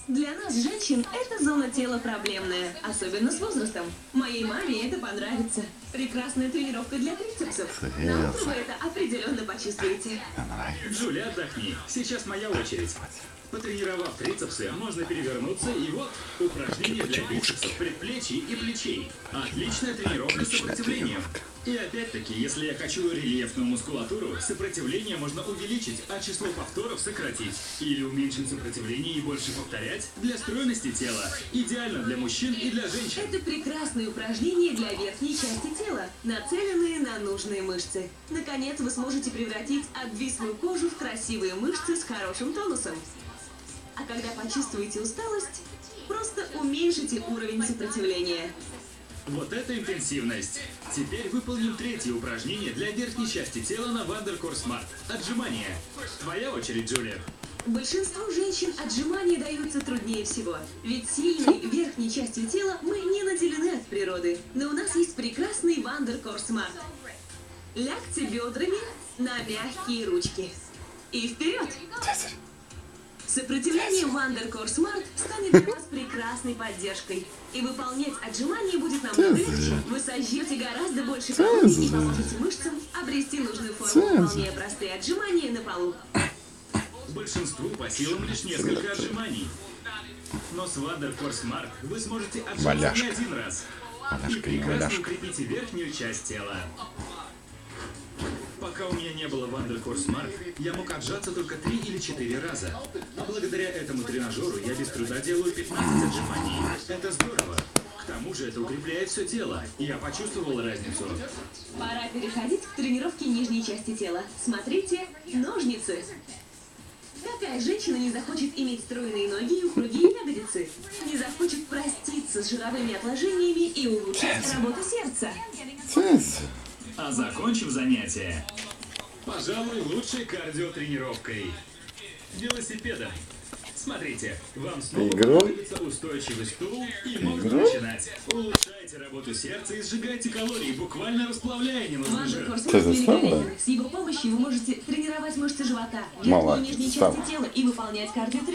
Для нас, женщин, эта зона тела проблемная, особенно с возрастом. Моей маме это понравится. Прекрасная тренировка для трицепсов. На утро вы это определенно почувствуете. Джулия, отдохни. Сейчас моя очередь. Потренировав трицепсы, можно перевернуться, и вот упражнение для бицепсов, предплечий и плечей. Отличная тренировка с сопротивлением. И опять-таки, если я хочу рельефную мускулатуру, сопротивление можно увеличить, а число повторов сократить. Или уменьшить сопротивление и больше повторять для стройности тела. Идеально для мужчин и для женщин. Это прекрасные упражнения для верхней части тела, нацеленные на нужные мышцы. Наконец, вы сможете превратить обвислую кожу в красивые мышцы с хорошим тонусом. А когда почувствуете усталость, просто уменьшите уровень сопротивления. Вот это интенсивность. Теперь выполним третье упражнение для верхней части тела на Wandercore Smart. Отжимания. Твоя очередь, Джулия. Большинству женщин отжимания даются труднее всего. Ведь сильной верхней частью тела мы не наделены от природы. Но у нас есть прекрасный Wandercore Smart. Лягте бедрами на мягкие ручки. И вперед! Сопротивление Wandercore Smart станет для вас прекрасной поддержкой. И выполнять отжимания будет намного легче. Вы сожжете гораздо больше калорий и поможете мышцам обрести нужную форму, выполняя простые отжимания на полу. Большинству по силам лишь несколько отжиманий. Но с Wandercore Smart вы сможете отжимать не один раз. И прекрасно укрепите верхнюю часть тела. Пока у меня не было Wandercore Smart, я мог отжаться только 3 или 4 раза. А благодаря этому тренажеру я без труда делаю 15 отжиманий. Это здорово. К тому же это укрепляет все тело. Я почувствовал разницу. Пора переходить к тренировке нижней части тела. Смотрите, ножницы. Какая женщина не захочет иметь стройные ноги и упругие ягодицы? Не захочет проститься с жировыми отложениями и улучшить работу сердца? А закончим занятие, пожалуй, лучшей кардиотренировкой – велосипедом. Смотрите, вам снова понадобится устойчивый стул, и можно начинать. Улучшайте работу сердца и сжигайте калории, буквально расплавляя ненужный жир. С его помощью вы можете тренировать мышцы живота, верхней и нижней части тела и выполнять кардиотренировку.